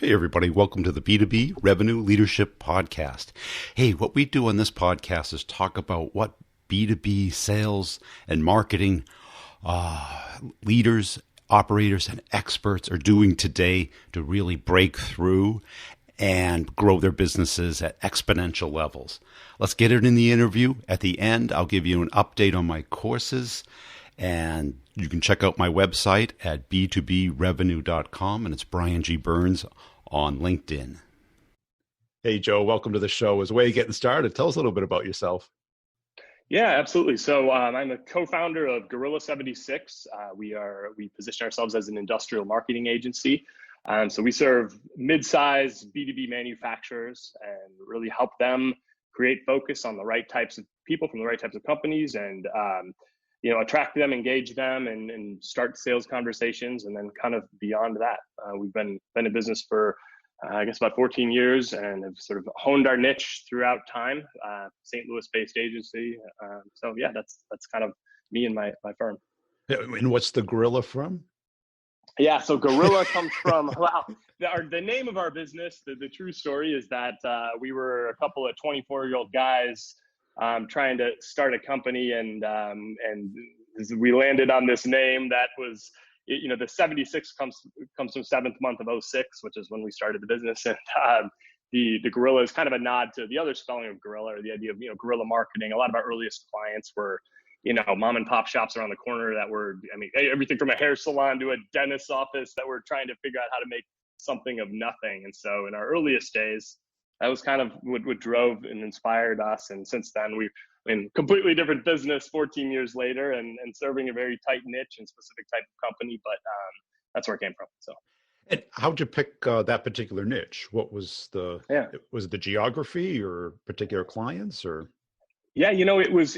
Hey, everybody. Welcome to the B2B Revenue Leadership Podcast. Hey, what we do on this podcast is talk about what B2B sales and marketing leaders, operators, and experts are doing today to really break through and grow their businesses at exponential levels. Let's get it in the interview. At the end, I'll give you an update on my courses, and you can check out my website at b2brevenue.com, and it's Brian G. Burns on LinkedIn. Hey, Joe, welcome to the show. As a way of getting started, tell us a little bit about yourself. Yeah, absolutely. So I'm a co-founder of Guerrilla 76. We position ourselves as an industrial marketing agency. So we serve mid-sized B2B manufacturers and really help them create focus on the right types of people from the right types of companies and attract them, engage them, and start sales conversations. And then kind of beyond that, we've been in business for, I guess, about 14 years and have sort of honed our niche throughout time. St. Louis-based agency. So yeah, that's kind of me and my firm. And what's the Guerrilla from? Yeah, so Guerrilla comes from, the name of our business, the true story is that we were a couple of 24-year-old guys trying to start a company, and we landed on this name that was, the 76 comes from seventh month of 06, which is when we started the business, and the Guerrilla is kind of a nod to the other spelling of Guerrilla, or the idea of guerrilla marketing. A lot of our earliest clients were mom and pop shops around the corner that were, everything from a hair salon to a dentist's office that were trying to figure out how to make something of nothing. And so in our earliest days, that was kind of what drove and inspired us. And since then, we're in completely different business 14 years later and serving a very tight niche and specific type of company. But that's where it came from. So. And how'd you pick that particular niche? What was was it the geography or particular clients or? Yeah, it was,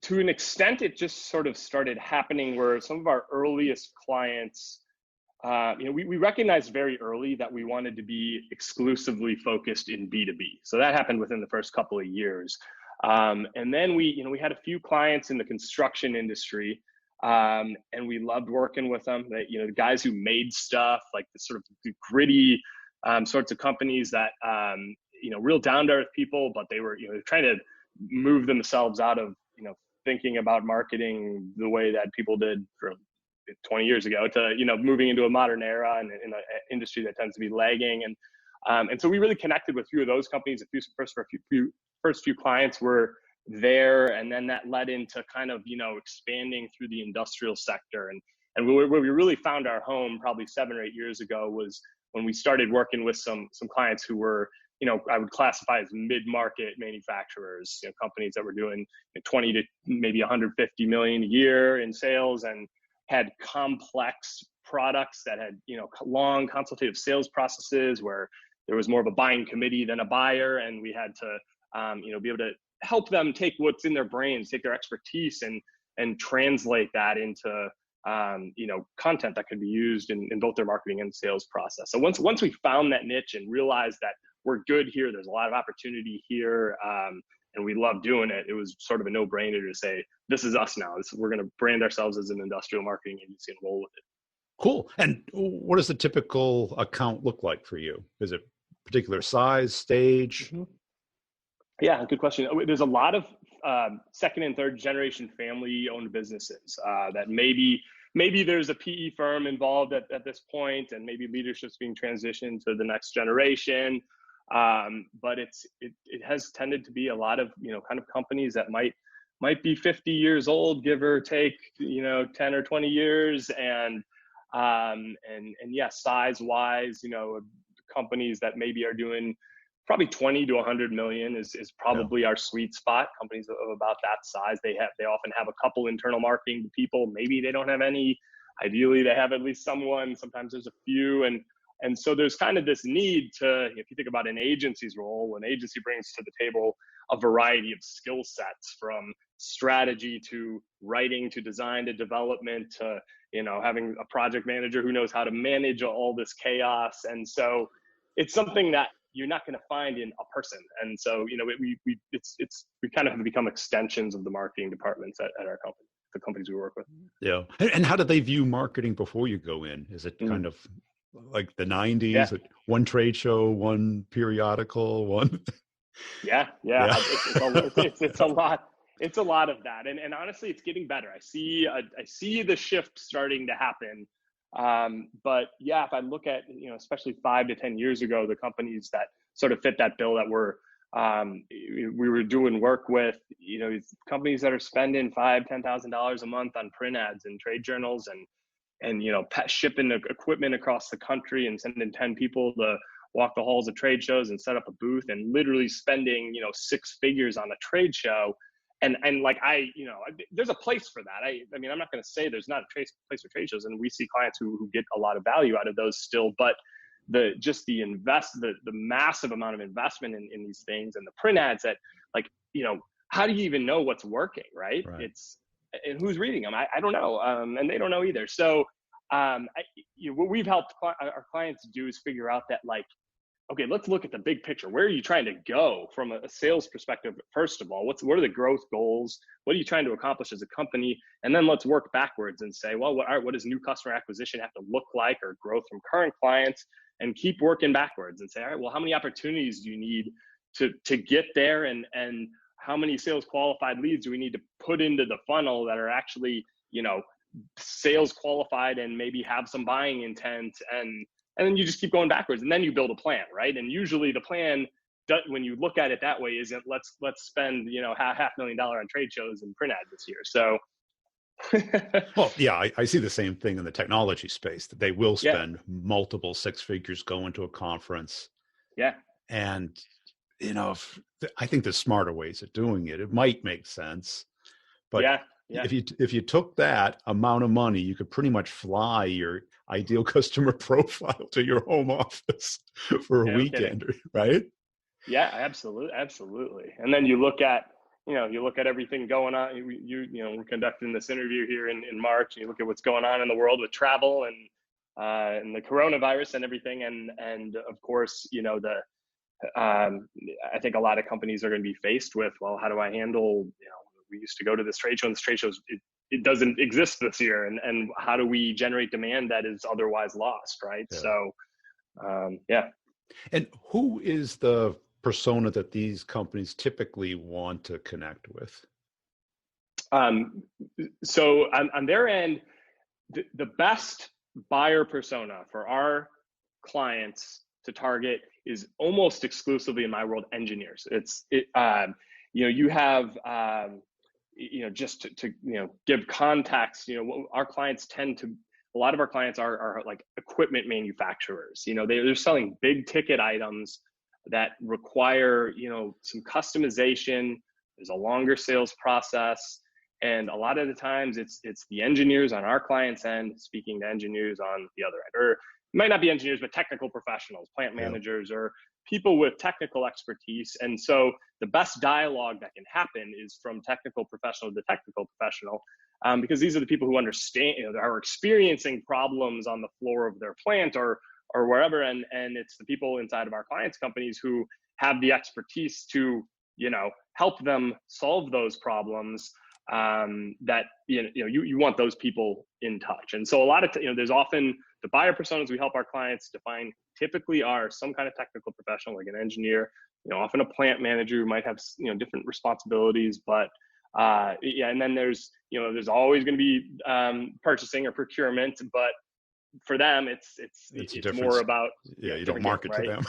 to an extent, it just sort of started happening where some of our earliest clients, we recognized very early that we wanted to be exclusively focused in B2B. So that happened within the first couple of years. And then we had a few clients in the construction industry, and we loved working with them. The guys who made stuff, like the sort of the gritty sorts of companies that, real down to earth people, but they were, trying to move themselves out of, thinking about marketing the way that people did from 20 years ago to, moving into a modern era and in an industry that tends to be lagging. And so we really connected with a few of those companies. First few clients were there. And then that led into kind of, expanding through the industrial sector. And where we really found our home probably 7 or 8 years ago was when we started working with some clients who were, I would classify as mid-market manufacturers, companies that were doing 20 to maybe 150 million a year in sales and had complex products that had, long consultative sales processes where there was more of a buying committee than a buyer. And we had to, be able to help them take what's in their brains, take their expertise and translate that into, content that could be used in both their marketing and sales process. So once we found that niche and realized that we're good here, there's a lot of opportunity here, and we love doing it, it was sort of a no-brainer to say, this is us now. We're going to brand ourselves as an industrial marketing agency and roll with it. Cool. And what does the typical account look like for you? Is it particular size, stage? Mm-hmm. Yeah, good question. There's a lot of second and third generation family-owned businesses that maybe there's a PE firm involved at this point, and maybe leadership's being transitioned to the next generation. But it has tended to be a lot of, kind of companies that might be 50 years old, give or take, 10 or 20 years. And yeah, size wise, companies that maybe are doing probably 20 to 100 million is probably our sweet spot. Companies of about that size, they often have a couple internal marketing people. Maybe they don't have any. Ideally, they have at least someone. Sometimes there's a few. And so there's kind of this need to, if you think about an agency's role, an agency brings to the table a variety of skill sets, from strategy to writing to design to development to, having a project manager who knows how to manage all this chaos. And so it's something that you're not going to find in a person. And so, we kind of have become extensions of the marketing departments at our company, the companies we work with. Yeah. And how do they view marketing before you go in? Is it kind of like the Yeah. 90s, one trade show, one periodical, one. Yeah, yeah, Yeah. it's a lot. It's a lot of that, and honestly, it's getting better. I see the shift starting to happen. But yeah, if I look at, especially 5 to 10 years ago, the companies that sort of fit that bill that we were doing work with, companies that are spending $5,000-$10,000 a month on print ads and trade journals, and shipping the equipment across the country and sending 10 people to walk the halls of trade shows and set up a booth, and literally spending six figures on a trade show. And like there's a place for that. I mean, I'm not going to say there's not a place for trade shows, and we see clients who get a lot of value out of those still, but the massive amount of investment in these things, and the print ads that, like, how do you even know what's working, right? And who's reading them? I don't know, and they don't know either. So what we've helped our clients do is figure out that, like, okay, let's look at the big picture. Where are you trying to go from a sales perspective? First of all, what are the growth goals? What are you trying to accomplish as a company? And then let's work backwards and say, well, what does new customer acquisition have to look like, or growth from current clients? And keep working backwards and say, all right, well, how many opportunities do you need to get there? And how many sales qualified leads do we need to put into the funnel that are actually, sales qualified and maybe have some buying intent? And then you just keep going backwards, and then you build a plan, right? And usually the plan, when you look at it that way, isn't let's spend $500,000 on trade shows and print ads this year. So well, yeah, I see the same thing in the technology space, that they will spend multiple six figures going to a conference. Yeah. And I think there's smarter ways of doing it. It might make sense, but if you took that amount of money, you could pretty much fly your ideal customer profile to your home office for a weekend, right? Yeah, absolutely. And then you look at everything going on. We're conducting this interview here in March, and you look at what's going on in the world with travel and the coronavirus and everything, and of course, I think a lot of companies are going to be faced with, well, how do I handle, we used to go to this trade show, and this trade show it doesn't exist this year, and how do we generate demand that is otherwise lost, right? Yeah. So And who is the persona that these companies typically want to connect with? So on their end, the best buyer persona for our clients to target is almost exclusively, in my world, engineers. You have just to give context, our clients a lot of our clients are like equipment manufacturers. They're selling big ticket items that require some customization. There's a longer sales process, and a lot of the times it's the engineers on our client's end speaking to engineers on the other end, or it might not be engineers, but technical professionals, plant managers, or people with technical expertise. And so the best dialogue that can happen is from technical professional to technical professional, because these are the people who understand, are experiencing problems on the floor of their plant or wherever. And it's the people inside of our clients' companies who have the expertise to, help them solve those problems, that, you want those people in touch. And so a lot of, there's often the buyer personas we help our clients define typically are some kind of technical professional, like an engineer, often a plant manager who might have, different responsibilities, but and then there's always going to be purchasing or procurement, but for them, it's more about, you don't market to them.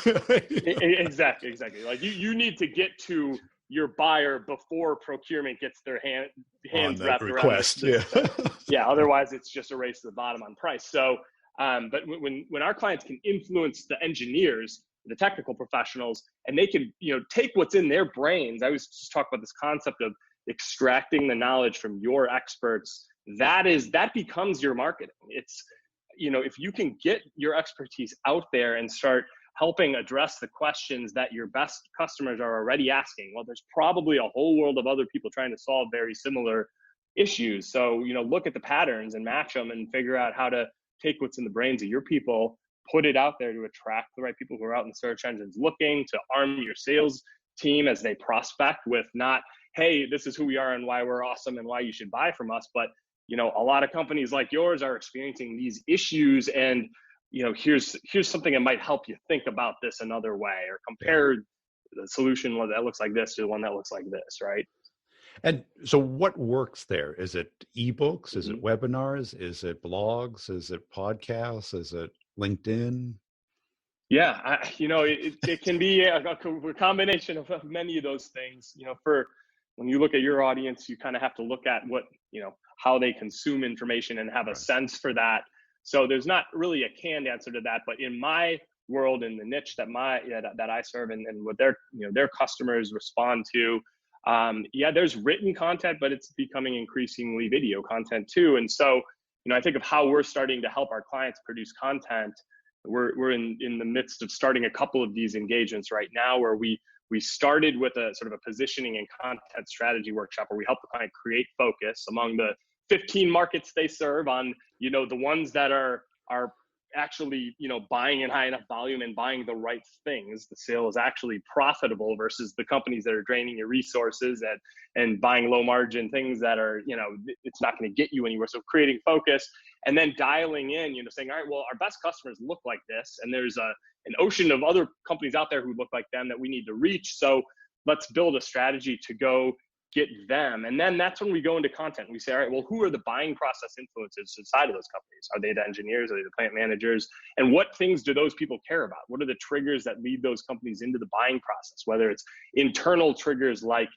Exactly. Like you need to get to your buyer before procurement gets their hands wrapped around it. Otherwise it's just a race to the bottom on price. So, but when our clients can influence the engineers, the technical professionals, and they can, take what's in their brains. I always just talk about this concept of extracting the knowledge from your experts. That becomes your marketing. It's, if you can get your expertise out there and start helping address the questions that your best customers are already asking, well, there's probably a whole world of other people trying to solve very similar issues. So, look at the patterns and match them and figure out how to take what's in the brains of your people, put it out there to attract the right people who are out in search engines looking, to arm your sales team as they prospect with not, hey, this is who we are and why we're awesome and why you should buy from us. But, a lot of companies like yours are experiencing these issues, and here's something that might help you think about this another way, or compare the solution that looks like this to the one that looks like this, right? And so what works there? Is it ebooks? Is Mm-hmm. it webinars? Is it blogs? Is it podcasts? Is it LinkedIn? Yeah, it can be a combination of many of those things. For when you look at your audience, you kind of have to look at what, how they consume information and have a sense for that. So there's not really a canned answer to that, but in my world, in the niche that I serve, and what their customers respond to, there's written content, but it's becoming increasingly video content too. And so, I think of how we're starting to help our clients produce content. We're in the midst of starting a couple of these engagements right now, where we started with a sort of a positioning and content strategy workshop where we help the client create focus among the 15 markets they serve on, the ones that are actually, buying in high enough volume and buying the right things. The sale is actually profitable versus the companies that are draining your resources and buying low margin things that are, it's not going to get you anywhere. So creating focus, and then dialing in, saying, all right, well, our best customers look like this, and there's an ocean of other companies out there who look like them that we need to reach. So let's build a strategy to go get them. And then that's when we go into content. We say, all right, well, who are the buying process influencers inside of those companies? Are they the engineers? Are they the plant managers? And what things do those people care about? What are the triggers that lead those companies into the buying process? Whether it's internal triggers like,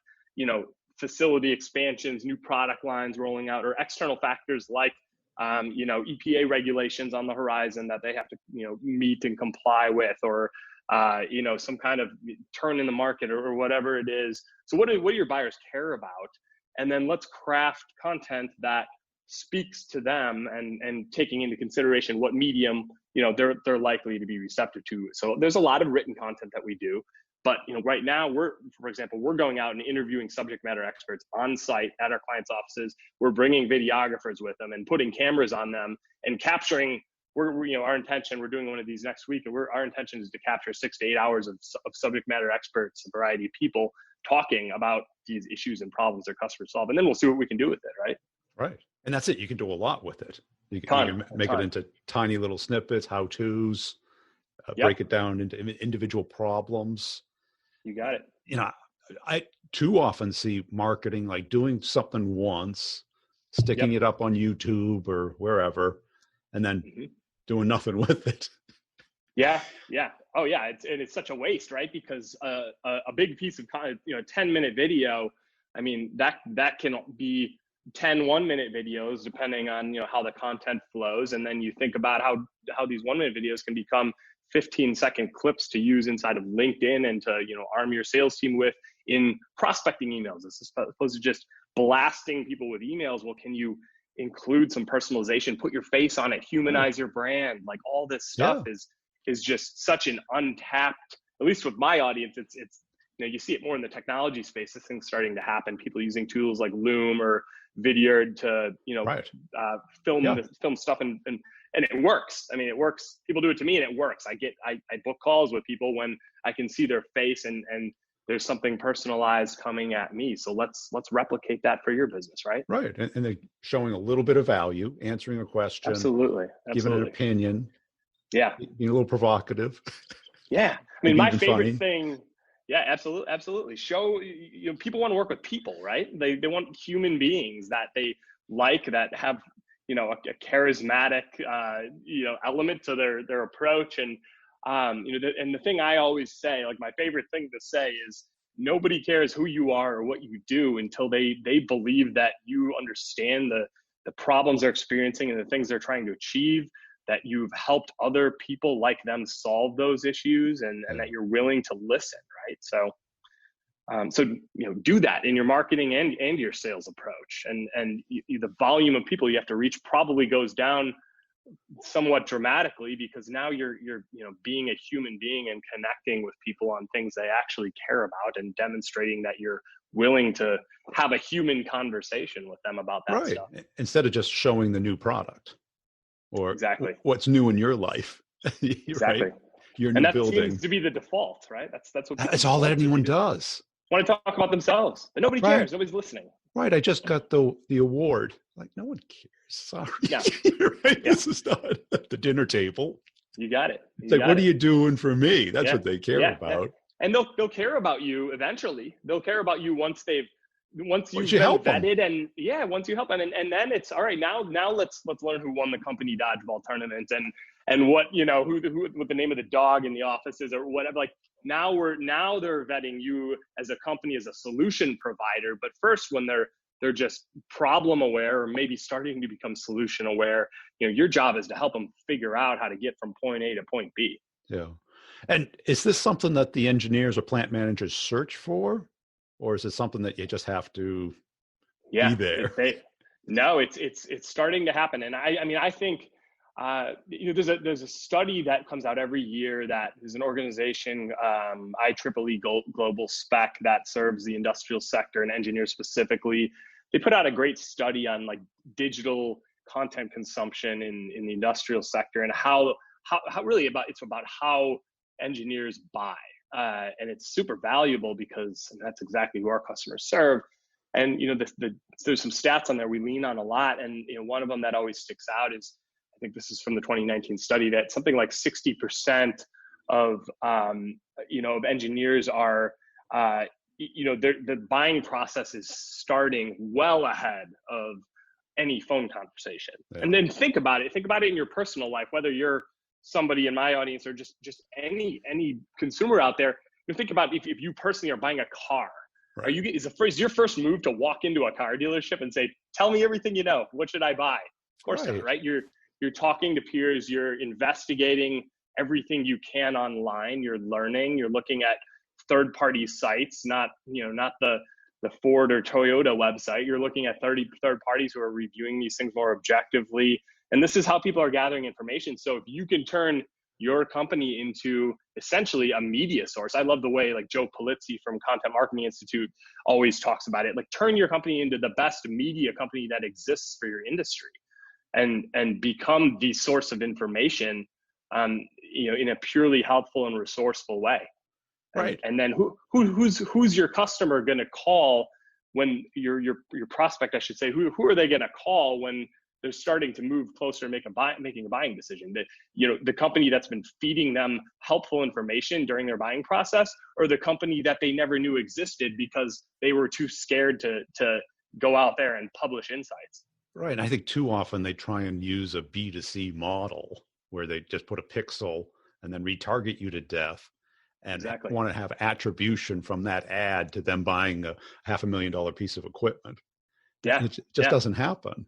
facility expansions, new product lines rolling out, or external factors like, EPA regulations on the horizon that they have to, meet and comply with, or, some kind of turn in the market, or whatever it is. So what do your buyers care about? And then let's craft content that speaks to them, and taking into consideration what medium, they're likely to be receptive to. So there's a lot of written content that we do. But right now, for example, we're going out and interviewing subject matter experts on site at our clients' offices. We're bringing videographers with them and putting cameras on them and capturing. Our intention. We're doing one of these next week, and our intention is to capture 6 to 8 hours of subject matter experts, a variety of people talking about these issues and problems their customers solve, and then we'll see what we can do with it. Right. Right, and that's it. You can do a lot with it. You can make it into tiny little snippets, how-tos, break it down into individual problems. You got it. I too often see marketing like doing something once, sticking it up on YouTube or wherever, and then doing nothing with it. Yeah. Oh yeah. It's such a waste, right? Because a big piece of content, 10-minute video, I mean, that can be 10 1-minute videos depending on, how the content flows. And then you think about how these 1-minute videos can become 15-second clips to use inside of LinkedIn and to, arm your sales team with in prospecting emails, as opposed to just blasting people with emails. Well, can you include some personalization, put your face on it, humanize your brand? Like all this stuff is just such an untapped, at least with my audience, it's you see it more in the technology space. This thing's starting to happen. People using tools like Loom or Vidyard to, film stuff, and it works. I mean, it works. People do it to me, and it works. I book calls with people when I can see their face and there's something personalized coming at me. So let's replicate that for your business, right? Right, and they're showing a little bit of value, answering a question, absolutely. Giving an opinion, being a little provocative. Yeah, I mean, my favorite thing. Yeah, absolutely. Show, people want to work with people, right? They want human beings that they like, that have, a charismatic, element to their approach. And, and the thing I always say, like my favorite thing to say is, nobody cares who you are or what you do until they believe that you understand the problems they're experiencing and the things they're trying to achieve, that you've helped other people like them solve those issues, and that you're willing to listen, right? So, do that in your marketing and your sales approach, and the volume of people you have to reach probably goes down somewhat dramatically, because now you're being a human being and connecting with people on things they actually care about, and demonstrating that you're willing to have a human conversation with them about that stuff. Instead of just showing the new product. Or what's new in your life. Exactly. Right? Your new and that building seems to be the default, right? That's what. That's all that anyone does. Want to talk about themselves, but nobody cares. Nobody's listening. Right. I just got the award. Like, no one cares. Sorry. Yeah. Right? Yeah. This is not at the dinner table. You got it. It's You like, got what are it. you doing for me? That's Yeah. what they care Yeah. Yeah. about. And they'll care about you eventually. They'll care about you once Once you've you been help them. vetted, and yeah, once you help them, and then it's all right. Now let's learn who won the company dodgeball tournament, and what, who what the name of the dog in the office is, or whatever. Like, now they're vetting you as a company, as a solution provider. But first, when they're just problem aware, or maybe starting to become solution aware, your job is to help them figure out how to get from point A to point B. Yeah. And is this something that the engineers or plant managers search for? Or is it something that you just have to be Yeah, there? no, it's starting to happen. And I think, there's a study that comes out every year that is an organization, IEEE Global Spec, that serves the industrial sector and engineers specifically. They put out a great study on like digital content consumption in the industrial sector, and how really it's about how engineers buy. And it's super valuable because that's exactly who our customers serve. And there's some stats on there we lean on a lot, and one of them that always sticks out is, I think this is from the 2019 study, that something like 60% of of engineers are the buying process is starting well ahead of any phone conversation. Yeah. And then think about it in your personal life, whether you're somebody in my audience or just any consumer out there. Think about if you personally are buying a car. Right. Is your first move to walk into a car dealership and say, "Tell me everything you know. What should I buy?" Of course not, right? You're talking to peers. You're investigating everything you can online. You're learning. You're looking at third-party sites, not the Ford or Toyota website. You're looking at third parties who are reviewing these things more objectively. And this is how people are gathering information. So if you can turn your company into essentially a media source. I love the way like Joe Polizzi from Content Marketing Institute always talks about it. Like, turn your company into the best media company that exists for your industry, and become the source of information, in a purely helpful and resourceful way. Right. And then who's your customer going to call when your prospect, I should say, who are they going to call when they're starting to move closer to making a buying decision? The company that's been feeding them helpful information during their buying process, or the company that they never knew existed because they were too scared to go out there and publish insights. Right. And I think too often they try and use a B2C model where they just put a pixel and then retarget you to death, and Exactly. want to have attribution from that ad to them buying a $500,000 piece of equipment. Yeah. And it just doesn't happen.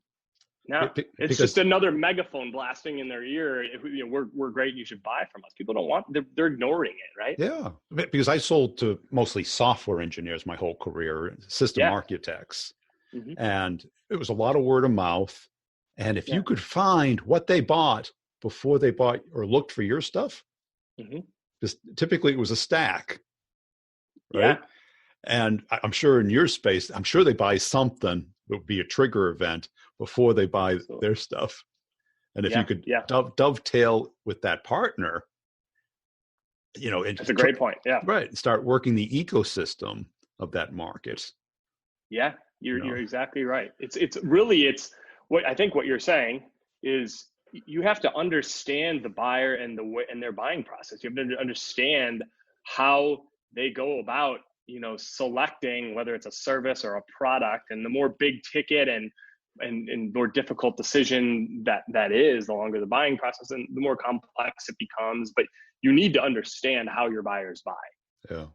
No, it's just another megaphone blasting in their ear. We're great. You should buy from us. People don't want. They're ignoring it, right? Yeah, because I sold to mostly software engineers my whole career, system architects, and it was a lot of word of mouth. And if you could find what they bought before they bought or looked for your stuff, because typically it was a stack, right? Yeah. And I'm sure in your space, I'm sure they buy something that would be a trigger event before they buy their stuff. And if you could dovetail with that partner, it's a great point. Yeah. Right. Start working the ecosystem of that market. Yeah, you're exactly right. It's what I think what you're saying is you have to understand the buyer and their buying process. You have to understand how they go about, selecting whether it's a service or a product. And the more big ticket and more difficult decision that is, the longer the buying process and the more complex it becomes. But you need to understand how your buyers buy. Yeah.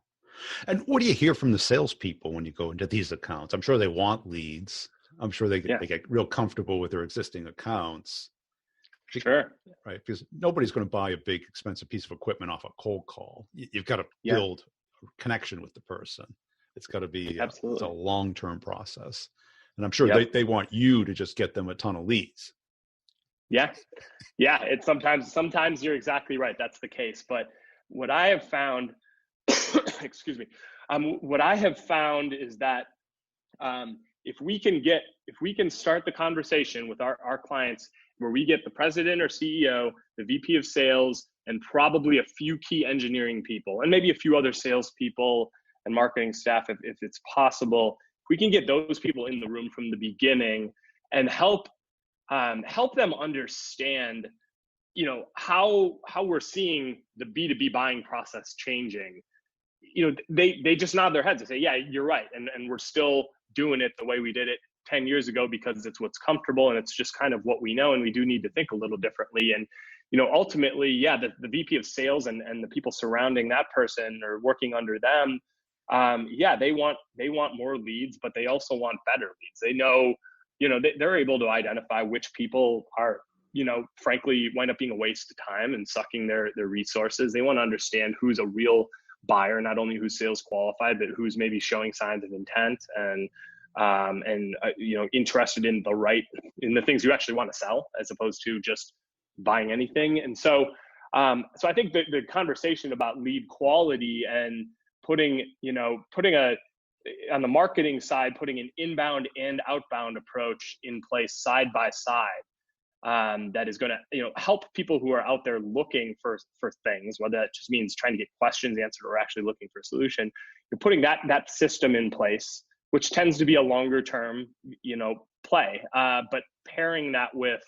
And what do you hear from the salespeople when you go into these accounts? I'm sure they want leads. I'm sure they get real comfortable with their existing accounts. Sure. Right. Because nobody's going to buy a big, expensive piece of equipment off a cold call. You've got to build a connection with the person. It's got to be it's a long-term process. And I'm sure they want you to just get them a ton of leads. Yeah. Yeah. It's sometimes you're exactly right. That's the case. But what I have found, excuse me, what I have found is that if we can start the conversation with our clients where we get the president or CEO, the VP of sales, and probably a few key engineering people, and maybe a few other salespeople and marketing staff, if it's possible, if we can get those people in the room from the beginning and help them understand how we're seeing the B2B buying process changing, they just nod their heads and say, yeah, you're right. And we're still doing it the way we did it 10 years ago because it's what's comfortable and it's just kind of what we know. And we do need to think a little differently. And, ultimately, yeah, the VP of sales and the people surrounding that person or working under them, yeah, they want more leads, but they also want better leads. They know, they're able to identify which people are, frankly, wind up being a waste of time and sucking their resources. They want to understand who's a real buyer, not only who's sales qualified, but who's maybe showing signs of intent and interested in the things you actually want to sell, as opposed to just buying anything. And so I think the conversation about lead quality and putting on the marketing side, putting an inbound and outbound approach in place side by side, that is going to help people who are out there looking for things, whether that just means trying to get questions answered or actually looking for a solution. You're putting that system in place, which tends to be a longer term play, but pairing that with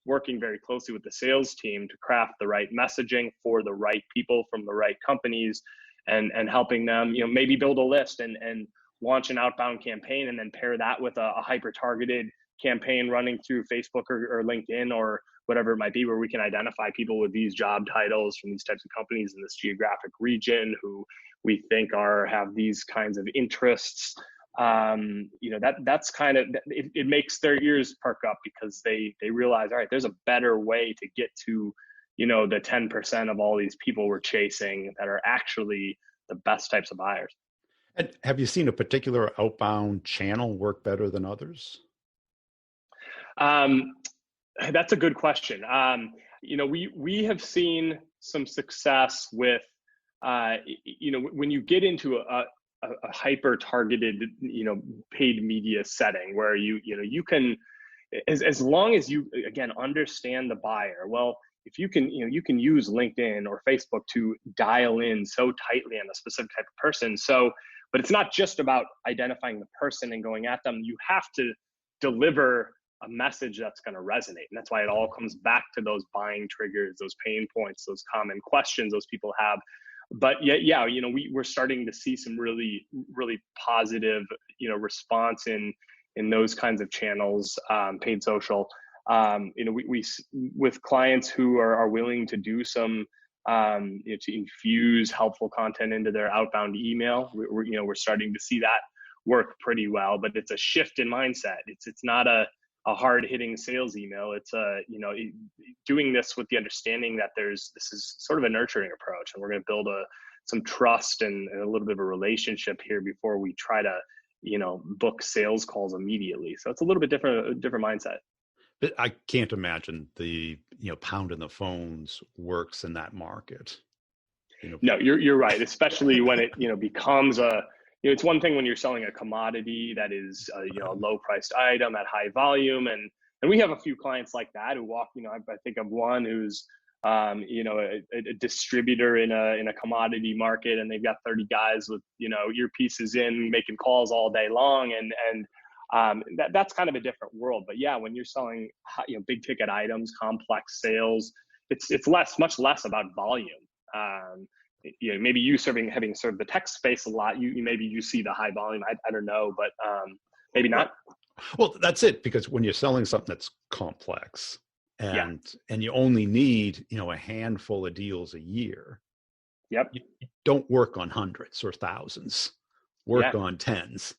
working very closely with the sales team to craft the right messaging for the right people from the right companies, and helping them maybe build a list and launch an outbound campaign, and then pair that with a hyper targeted campaign running through Facebook or LinkedIn or whatever it might be, where we can identify people with these job titles from these types of companies in this geographic region who we think have these kinds of interests. That's kind of, it makes their ears perk up because they realize, all right, there's a better way to get to, the 10% of all these people we're chasing that are actually the best types of buyers. And have you seen a particular outbound channel work better than others? That's a good question. We have seen some success with, when you get into a hyper targeted, paid media setting where you can, as long as you, again, understand the buyer. Well, if you can, you can use LinkedIn or Facebook to dial in so tightly on a specific type of person. But it's not just about identifying the person and going at them. You have to deliver a message that's going to resonate. And that's why it all comes back to those buying triggers, those pain points, those common questions those people have. But yeah, we're starting to see some really, really positive, response in those kinds of channels, paid social. We with clients who are willing to do some, to infuse helpful content into their outbound email, we're starting to see that work pretty well. But it's a shift in mindset. It's not a hard hitting sales email. It's doing this with the understanding that this is sort of a nurturing approach, and we're going to build some trust and a little bit of a relationship here before we try to book sales calls immediately. So it's a little bit different mindset. But I can't imagine the pounding the phones works in that market. No, you're right, especially when it becomes it's one thing when you're selling a commodity that is a low priced item at high volume, and we have a few clients like that who walk. I think of one who's a distributor in a commodity market, and they've got 30 guys with earpieces in making calls all day long, and that's kind of a different world. But yeah, when you're selling big ticket items, complex sales, it's much less about volume. Maybe you having served the tech space a lot, maybe you see the high volume. I don't know, but maybe not. Well, that's it, because when you're selling something that's complex and you only need a handful of deals a year. Yep. You don't work on hundreds or thousands. Work on tens.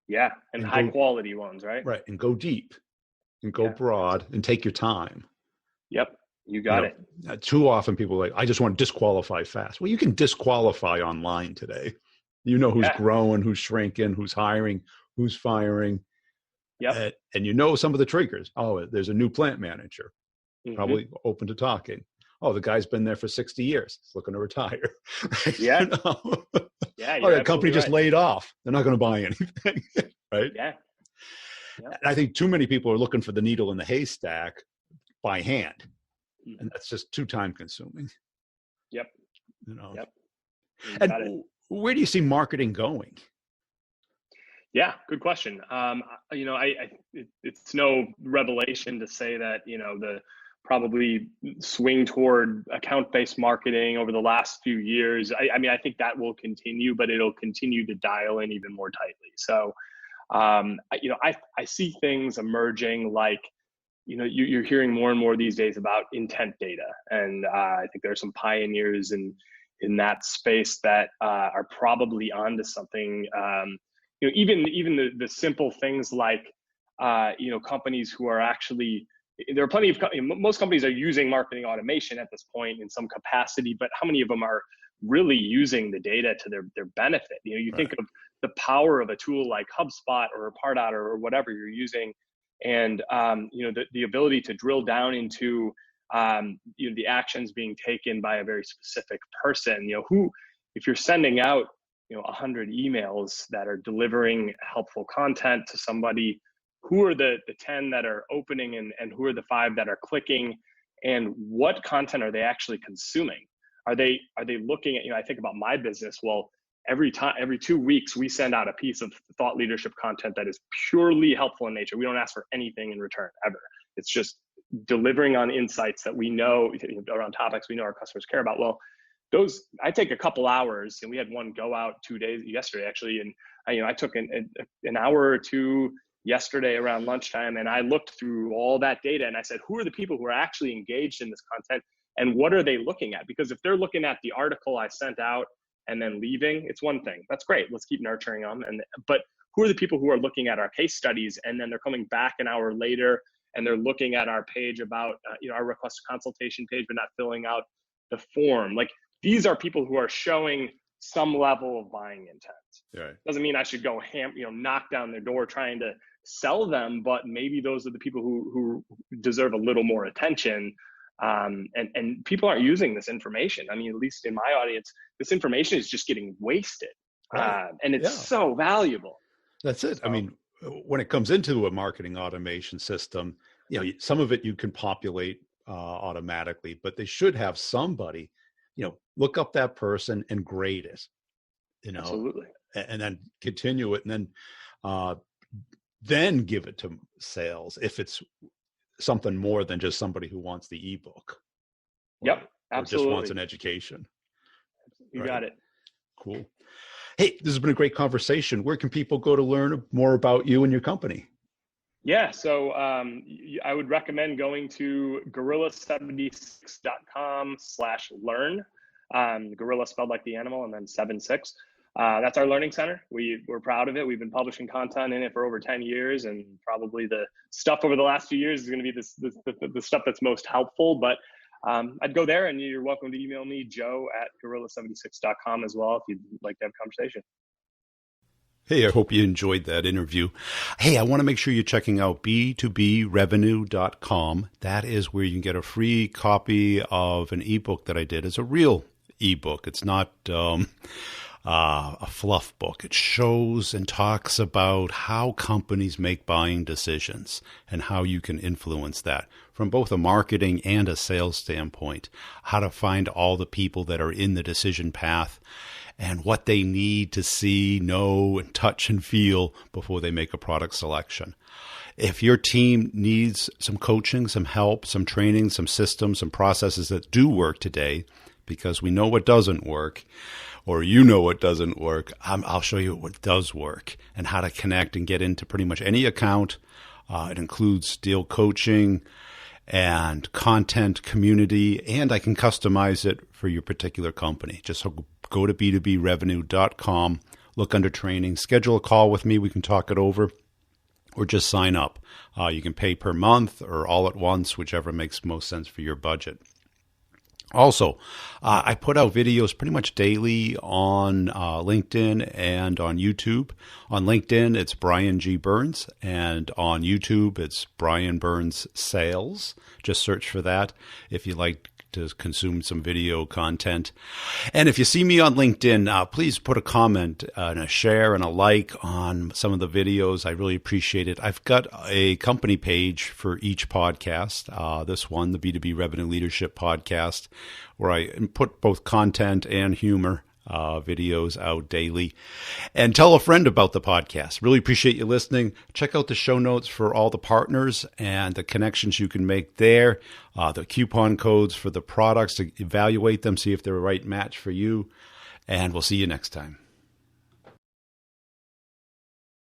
Yeah, and high quality ones, right? Right, and go deep, and go broad, and take your time. Yep. You got it. Too often people are like, I just want to disqualify fast. Well, you can disqualify online today. Who's growing, who's shrinking, who's hiring, who's firing. Yep. And some of the triggers. Oh, there's a new plant manager, probably open to talking. Oh, the guy's been there for 60 years. He's looking to retire. Yeah. Yeah. Oh, the company just laid off. They're not going to buy anything. Right. Yeah. Yep. And I think too many people are looking for the needle in the haystack by hand. And that's just too time consuming. Yep. Yep. And where do you see marketing going? Yeah, good question. It's no revelation to say that the probably swing toward account-based marketing over the last few years. I mean, I think that will continue, but it'll continue to dial in even more tightly. So, I see things emerging like, you're hearing more and more these days about intent data. And I think there's some pioneers in that space that are probably onto something. Even the simple things like, companies who are actually, there are plenty of, most companies are using marketing automation at this point in some capacity, but how many of them are really using the data to their benefit? You think of the power of a tool like HubSpot or Pardot or whatever you're using, and the ability to drill down into the actions being taken by a very specific person. If you're sending out 100 emails that are delivering helpful content to somebody, who are the 10 that are opening and who are the 5 that are clicking, and what content are they actually consuming? Are they looking at, I think about my business, well, every 2 weeks we send out a piece of thought leadership content that is purely helpful in nature. We don't ask for anything in return ever. It's just delivering on insights that we know around topics we know our customers care about. Well, those, I take a couple hours, and we had one go out 2 days yesterday actually, and I took an hour or two yesterday around lunchtime, and I looked through all that data and I said, who are the people who are actually engaged in this content, and what are they looking at? Because if they're looking at the article I sent out and then leaving, it's one thing. That's great. Let's keep nurturing them. But who are the people who are looking at our case studies and then they're coming back an hour later and they're looking at our page about our request consultation page, but not filling out the form? Like, these are people who are showing some level of buying intent. Right. Doesn't mean I should go knock down their door trying to sell them, but maybe those are the people who deserve a little more attention. And people aren't using this information. I mean, at least in my audience, this information is just getting wasted. Right. And it's so valuable. That's it. So, I mean, when it comes into a marketing automation system, some of it you can populate automatically, but they should have somebody, look up that person and grade it, Absolutely. And then continue it, and then give it to sales if it's something more than just somebody who wants the ebook. Yep, absolutely. Or just wants an education. You got it. Cool. Hey, this has been a great conversation. Where can people go to learn more about you and your company? Yeah, so I would recommend going to guerrilla76.com/learn. Guerrilla spelled like the animal and then 76. That's our learning center. We're proud of it. We've been publishing content in it for over 10 years, and probably the stuff over the last few years is going to be the stuff that's most helpful. But I'd go there, and you're welcome to email me, joe@guerrilla76.com as well, if you'd like to have a conversation. Hey, I hope you enjoyed that interview. Hey, I want to make sure you're checking out B2Brevenue.com. That is where you can get a free copy of an ebook that I did. It's a real ebook. It's not a fluff book. It shows and talks about how companies make buying decisions and how you can influence that from both a marketing and a sales standpoint, how to find all the people that are in the decision path and what they need to see, know, and touch and feel before they make a product selection. If your team needs some coaching, some help, some training, some systems, some processes that do work today, because we know what doesn't work, or what doesn't work, I'll show you what does work and how to connect and get into pretty much any account. It includes deal coaching and content community, and I can customize it for your particular company. Just go to b2brevenue.com, look under training, schedule a call with me. We can talk it over, or just sign up. You can pay per month or all at once, whichever makes most sense for your budget. Also, I put out videos pretty much daily on LinkedIn and on YouTube. On LinkedIn, it's Brian G. Burns, and on YouTube, it's Brian Burns Sales. Just search for that if you like to consume some video content. And if you see me on LinkedIn, please put a comment and a share and a like on some of the videos. I really appreciate it. I've got a company page for each podcast. This one, the B2B Revenue Leadership Podcast, where I put both content and humor videos out daily. And tell a friend about the podcast. Really appreciate you listening. Check out the show notes for all the partners and the connections you can make there, the coupon codes for the products to evaluate them, see if they're a right match for you. And we'll see you next time.